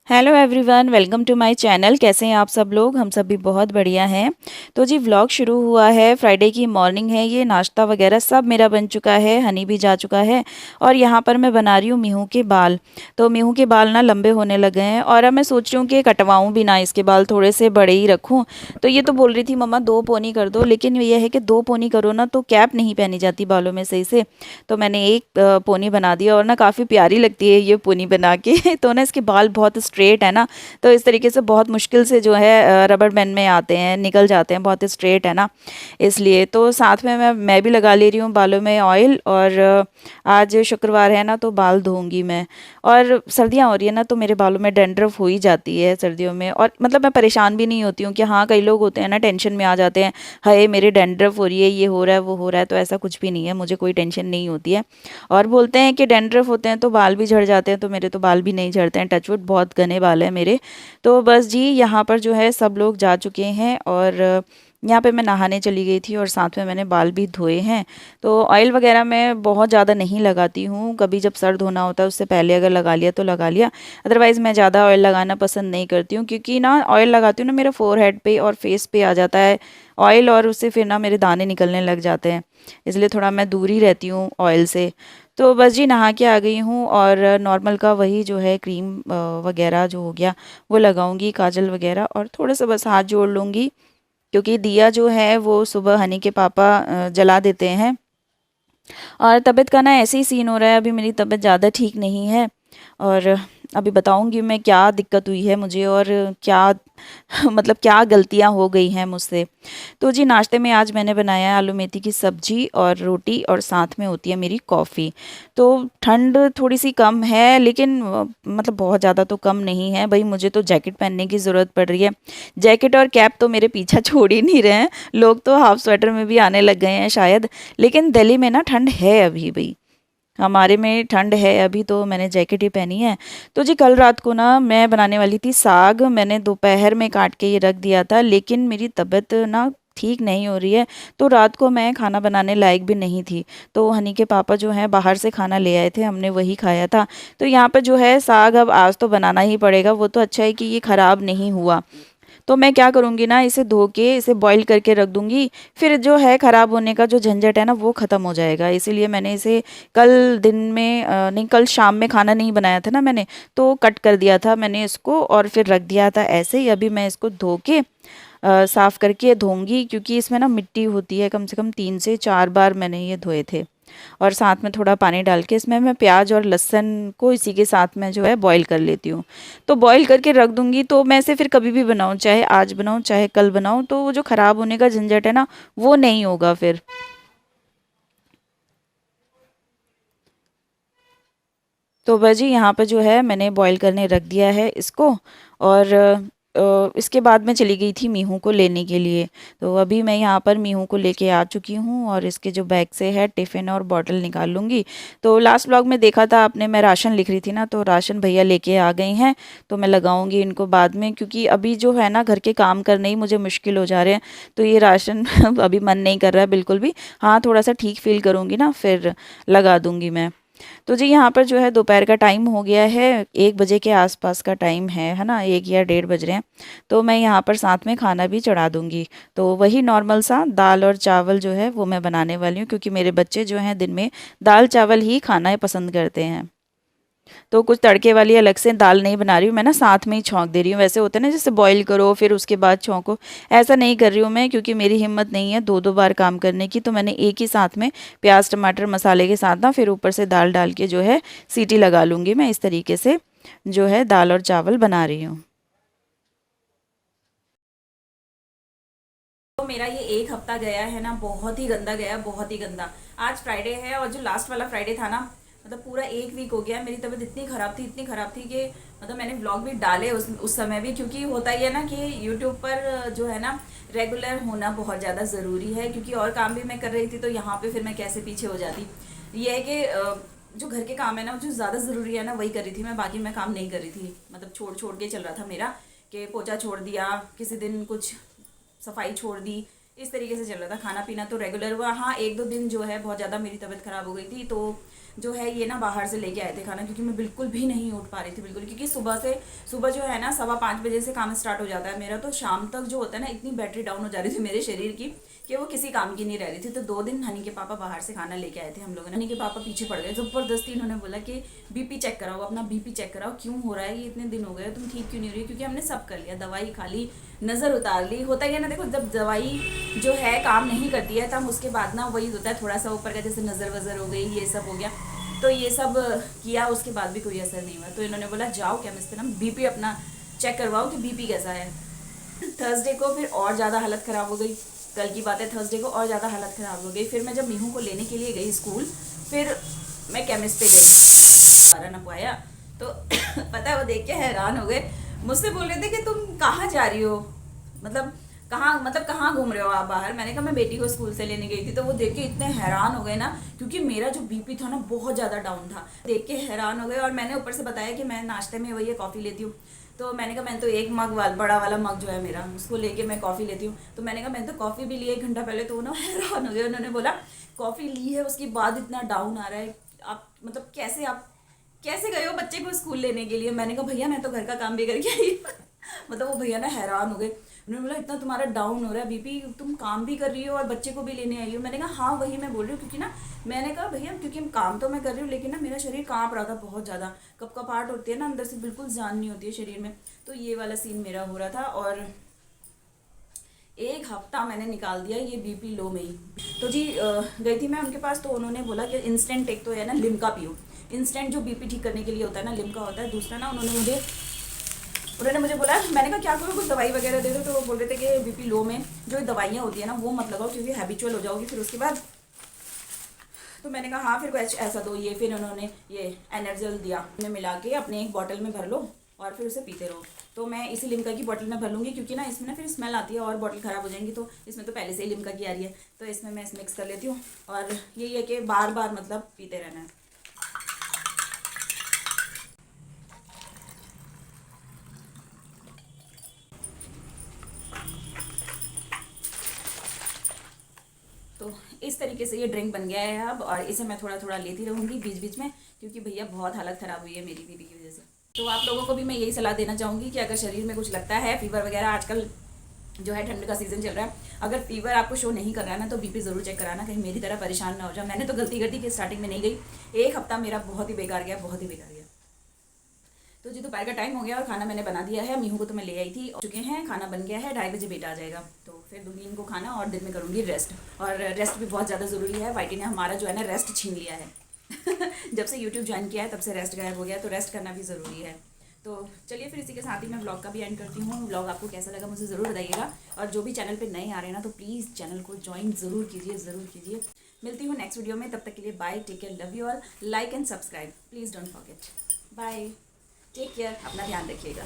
Hello everyone, welcome to my channel. कैसे हैं आप सब लोग? हम सब भी बहुत बढ़िया हैं। तो जी व्लॉग शुरू हुआ है। फ्राइडे की मॉर्निंग है, ये नाश्ता वगैरह सब मेरा बन चुका है, हनी भी जा चुका है। और यहाँ पर मैं बना रही हूँ मीहू के बाल। तो मीहू के बाल ना लंबे होने लगे हैं और अब मैं सोच रही हूँ कि कटवाऊँ भी ना, इसके बाल थोड़े से बड़े ही रखूँ। तो ये तो बोल रही थी मम्मा 2 पोनी कर दो, लेकिन ये है कि 2 पोनी करो ना तो कैप नहीं पहनी जाती बालों में सही से। तो मैंने एक पोनी बना दिया और ना काफ़ी प्यारी लगती है ये पोनी बना के तो ना इसके बाल बहुत स्ट्रेट है ना, तो इस तरीके से बहुत मुश्किल से जो है रबर बैंड में आते हैं, निकल जाते हैं, बहुत स्ट्रेट है ना। इसलिए तो साथ में मैं भी लगा ले रही हूँ बालों में ऑयल। और आज शुक्रवार है ना तो बाल धोऊंगी मैं। और सर्दियाँ हो रही है ना तो मेरे बालों में डैंड्रफ हो ही जाती है सर्दियों में। और मतलब मैं परेशान भी नहीं होती हूँ कि हाँ, कई लोग होते हैं ना टेंशन में आ जाते हैं, हाय मेरे डैंड्रफ हो रही है, ये हो रहा है, वो हो रहा है। तो ऐसा कुछ भी नहीं है, मुझे कोई टेंशन नहीं होती है। और बोलते हैं कि डैंड्रफ होते हैं तो बाल भी झड़ जाते हैं, तो मेरे तो बाल भी नहीं झड़ते हैं, टचवुड, बहुत घने बाल हैं मेरे। तो बस जी यहाँ पर जो है सब लोग जा चुके हैं और यहाँ पे मैं नहाने चली गई थी और साथ में मैंने बाल भी धोए हैं। तो ऑयल वगैरह मैं बहुत ज़्यादा नहीं लगाती हूँ, कभी जब सर धोना होता है उससे पहले अगर लगा लिया तो लगा लिया। अदरवाइज़ मैं ज़्यादा ऑयल लगाना पसंद नहीं करती हूँ, क्योंकि ना ऑयल लगाती हूँ ना मेरा फोरहेड पे और फेस पे आ जाता है ऑयल, और उससे फिर ना मेरे दाने निकलने लग जाते हैं। इसलिए थोड़ा मैं दूर ही रहती हूँ ऑयल से। तो बस जी नहा के आ गई हूँ और नॉर्मल का वही जो है क्रीम वगैरह जो हो गया वो लगाऊंगी, काजल वगैरह, और थोड़ा सा बस हाथ जोड़ लूँगी। क्योंकि दिया जो है वो सुबह हनी के पापा जला देते हैं। और तबीयत का ना ऐसे ही सीन हो रहा है, अभी मेरी तबीयत ज़्यादा ठीक नहीं है। और अभी बताऊंगी मैं क्या दिक्कत हुई है मुझे और क्या मतलब क्या गलतियां हो गई हैं मुझसे। तो जी नाश्ते में आज मैंने बनाया है आलू मेथी की सब्जी और रोटी, और साथ में होती है मेरी कॉफ़ी। तो ठंड थोड़ी सी कम है, लेकिन मतलब बहुत ज़्यादा तो कम नहीं है भाई, मुझे तो जैकेट पहनने की ज़रूरत पड़ रही है। जैकेट और कैप तो मेरे पीछा छोड़ ही नहीं रहे हैं, लोग तो हाफ स्वेटर में भी आने लग गए हैं शायद। लेकिन दिल्ली में ना ठंड है अभी भी, हमारे में ठंड है अभी, तो मैंने जैकेट ही पहनी है। तो जी कल रात को ना मैं बनाने वाली थी साग, मैंने दोपहर में काट के ये रख दिया था, लेकिन मेरी तबीयत ना ठीक नहीं हो रही है। तो रात को मैं खाना बनाने लायक भी नहीं थी। तो हनी के पापा जो हैं बाहर से खाना ले आए थे, हमने वही खाया था। तो यहाँ पर जो है साग अब आज तो बनाना ही पड़ेगा। वो तो अच्छा है कि ये ख़राब नहीं हुआ। तो मैं क्या करूँगी ना, इसे धो के इसे बॉईल करके रख दूँगी। फिर जो है ख़राब होने का जो झंझट है ना वो ख़त्म हो जाएगा। इसीलिए मैंने इसे कल दिन में नहीं, कल शाम में खाना नहीं बनाया था ना मैंने, तो कट कर दिया था मैंने इसको और फिर रख दिया था ऐसे ही। अभी मैं इसको धो के साफ़ करके धोऊंगी, क्योंकि इसमें ना मिट्टी होती है, कम से कम 3 से 4 बार मैंने ये धोए थे। और साथ में थोड़ा पानी डाल के इसमें मैं प्याज और लहसुन को इसी के साथ में जो है बॉईल कर लेती हूँ। तो बॉईल करके रख दूँगी, तो मैं इसे फिर कभी भी बनाऊँ, चाहे आज बनाऊँ चाहे कल बनाऊँ, तो वो जो ख़राब होने का झंझट है ना वो नहीं होगा फिर। तो बस जी यहाँ पे जो है मैंने बॉईल करने रख दिया है इसको। और इसके बाद मैं चली गई थी मीहू को लेने के लिए। तो अभी मैं यहाँ पर मीहू को लेके आ चुकी हूँ और इसके जो बैग से है टिफ़िन और बॉटल निकाल लूँगी। तो लास्ट ब्लॉग में देखा था आपने, मैं राशन लिख रही थी ना, तो राशन भैया लेके आ गए हैं। तो मैं लगाऊंगी इनको बाद में, क्योंकि अभी जो है ना घर के काम करने ही मुझे मुश्किल हो जा रहे हैं। तो ये राशन अभी मन नहीं कर रहा है बिल्कुल भी। हाँ, थोड़ा सा ठीक फील करूँगी ना फिर लगा दूँगी मैं। तो जी यहाँ पर जो है दोपहर का टाइम हो गया है, 1 बजे के आसपास का टाइम है ना, 1 या 1:30 बज रहे हैं। तो मैं यहाँ पर साथ में खाना भी चढ़ा दूँगी। तो वही नॉर्मल सा दाल और चावल जो है वो मैं बनाने वाली हूँ, क्योंकि मेरे बच्चे जो हैं दिन में दाल चावल ही खाना पसंद करते हैं। तो कुछ तड़के वाली अलग से दाल नहीं बना रही हूँ मैं ना, साथ में ही छौंक दे रही हूँ। वैसे होता है ना जैसे बॉईल करो फिर उसके बाद छौंको, ऐसा नहीं कर रही हूँ मैं, क्योंकि मेरी हिम्मत नहीं है 2-2 बार काम करने की। तो मैंने एक ही साथ में प्याज टमाटर मसाले के साथ ना फिर ऊपर से दाल डाल के जो है सीटी लगा लूँगी। मैं इस तरीके से जो है दाल और चावल बना रही हूँ। तो मेरा ये एक हफ्ता गया है ना, बहुत ही गंदा गया, बहुत ही गंदा। आज फ्राइडे है और जो लास्ट वाला फ्राइडे था ना, मतलब पूरा एक वीक हो गया। मेरी तबीयत इतनी ख़राब थी, इतनी ख़राब थी कि मतलब मैंने व्लॉग भी डाले उस समय भी, क्योंकि होता ही है ना कि यूट्यूब पर जो है ना रेगुलर होना बहुत ज़्यादा ज़रूरी है। क्योंकि और काम भी मैं कर रही थी, तो यहाँ पे फिर मैं कैसे पीछे हो जाती। ये है कि जो घर के काम है ना जो ज़्यादा ज़रूरी है ना वही कर रही थी मैं, बाकी मैं काम नहीं कर रही थी। मतलब छोड़ छोड़ के चल रहा था मेरा, कि पोछा छोड़ दिया, किसी दिन कुछ सफाई छोड़ दी, इस तरीके से चल रहा था। खाना पीना तो रेगुलर हुआ। हाँ, 1-2 दिन जो है बहुत ज़्यादा मेरी तबीयत ख़राब हो गई थी, तो जो है ये ना बाहर से लेके आए थे खाना, क्योंकि मैं बिल्कुल भी नहीं उठ पा रही थी बिल्कुल, क्योंकि सुबह जो है ना 5:15 बजे से काम स्टार्ट हो जाता है मेरा, तो शाम तक जो होता है ना इतनी बैटरी डाउन हो जा रही थी मेरे शरीर की कि वो किसी काम की नहीं रह रही थी। तो 2 दिन हनी के पापा बाहर से खाना लेके आए थे हम लोगों ने। हनी के पापा पीछे पड़ गए ज़बरदस्ती, इन्होंने बोला कि बीपी चेक कराओ, अपना बीपी चेक कराओ, क्यों हो रहा है ये, इतने दिन हो गए तुम ठीक क्यों नहीं हो रही, क्योंकि हमने सब कर लिया, दवाई खा ली, नज़र उतार ली। होता ही है ना, देखो जब दवाई जो है काम नहीं करती है तब उसके बाद ना वही होता है थोड़ा सा ऊपर का, जैसे नज़र वज़र हो गई, ये सब हो गया। तो ये सब किया, उसके बाद भी कोई असर नहीं हुआ। तो इन्होंने बोला जाओ केमिस्ट पे ना बीपी अपना चेक करवाओ कि बीपी कैसा है। थर्सडे को फिर और ज़्यादा हालत ख़राब हो गई, कल की बात है, थर्सडे को और ज़्यादा हालत ख़राब हो गई। फिर मैं जब मीहू को लेने के लिए गई स्कूल, फिर मैं केमिस्ट पे गई, सारा ना पाया। तो पता है वो देख के हैरान हो गए, मुझसे बोल रहे थे कि तुम कहाँ जा रही हो, मतलब कहाँ घूम रहे हो आप बाहर। मैंने कहा मैं बेटी को स्कूल से लेने गई थी। तो वो देख के इतने हैरान हो गए ना, क्योंकि मेरा जो बीपी था ना बहुत ज़्यादा डाउन था, देख के हैरान हो गए। और मैंने ऊपर से बताया कि मैं नाश्ते में वही कॉफ़ी लेती हूँ। तो मैंने कहा मैंने तो एक मग बड़ा वाला मग जो है मेरा, उसको लेके मैं कॉफ़ी लेती हूँ। तो मैंने कहा मैंने तो कॉफ़ी भी ली 1 घंटा पहले। तो ना हैरान हो गए, उन्होंने बोला कॉफ़ी ली है उसके बाद इतना डाउन आ रहा है, आप मतलब कैसे गए हो बच्चे को स्कूल लेने के लिए। मैंने कहा भैया मैं तो घर का काम भी करके आई मतलब वो भैया ना हैरान हो गए, उन्होंने बोला इतना तुम्हारा डाउन हो रहा है बीपी, तुम काम भी कर रही हो और बच्चे को भी लेने आई हो। मैंने कहा हाँ वही मैं बोल रही हूँ, क्योंकि ना मैंने कहा भैया क्योंकि काम तो मैं कर रही हूँ, लेकिन ना मेरा शरीर काँप रहा था बहुत ज़्यादा, कपकपाहट होती है ना अंदर से, बिल्कुल जान नहीं होती है शरीर में। तो ये वाला सीन मेरा हो रहा था, और 1 हफ्ता मैंने निकाल दिया ये बीपी लो में ही। तो जी गई थी मैं उनके पास, तो उन्होंने बोला कि इंस्टेंट एक तो है ना लिम्का पियो, इंस्टेंट जो बीपी ठीक करने के लिए होता है ना लिम्का होता है। दूसरा ना उन्होंने मुझे बोला, मैंने कहा क्या करूँ, कुछ दवाई वगैरह दे दो। तो वो बोल रहे थे कि बीपी लो में जो दवाइयाँ होती है ना वो मत लगाओ, क्योंकि हैबिचुअल हो जाओगी फिर उसके बाद। तो मैंने कहा हाँ फिर कुछ ऐसा दो ये। फिर उन्होंने ये एनर्जल दिया, में मिला के अपने एक बॉटल में भर लो और फिर उसे पीते रहो। तो मैं इसी लिम्का की बॉटल में भर लूँगी, क्योंकि ना इसमें ना फिर स्मेल आती है और बॉटल ख़राब हो जाएंगी। तो इसमें तो पहले से ही लिम्का की आ रही है, तो इसमें मैं मिक्स कर लेती हूँ। और यही है कि बार बार मतलब पीते रहना है। तो इस तरीके से ये ड्रिंक बन गया है अब, और इसे मैं थोड़ा थोड़ा लेती रहूँगी बीच बीच में, क्योंकि भैया बहुत हालत ख़राब हुई है मेरी बीपी की वजह से। तो आप लोगों को भी मैं यही सलाह देना चाहूँगी कि अगर शरीर में कुछ लगता है, फीवर वगैरह, आजकल जो है ठंड का सीज़न चल रहा है, अगर फीवर आपको शो नहीं कर रहा है ना तो बीपी ज़रूर चेक कराना, कहीं मेरी तरह परेशान ना हो जाओ। मैंने तो गलती कर दी कि स्टार्टिंग में नहीं गई, 1 हफ्ता मेरा बहुत ही बेकार गया, बहुत ही बेकार गया। तो जी दोपहर का टाइम हो गया और खाना मैंने बना दिया है। मीहू को तो मैं ले आई थी, चुके हैं, खाना बन गया है, 2:30 बजे बेटा आ जाएगा। तो फिर दूंगी इनको खाना और दिन में करूँगी रेस्ट, और रेस्ट भी बहुत ज़्यादा ज़रूरी है। वाइटी ने हमारा जो है ना रेस्ट छीन लिया है जब से यूट्यूब ज्वाइन किया है तब से रेस्ट गायब हो गया, तो रेस्ट करना भी ज़रूरी है। तो चलिए फिर इसी के साथ ही मैं ब्लॉग का भी एंड करती हूँ। ब्लॉग आपको कैसा लगा मुझे ज़रूर बताइएगा, और जो भी चैनल पे नए आ रहे हैं ना तो प्लीज़ चैनल को ज्वाइन ज़रूर कीजिए। मिलती हूँ नेक्स्ट वीडियो में, तब तक के लिए bye, take care, love you all, like and subscribe please don't forget. Bye, take care, अपना ध्यान रखिएगा।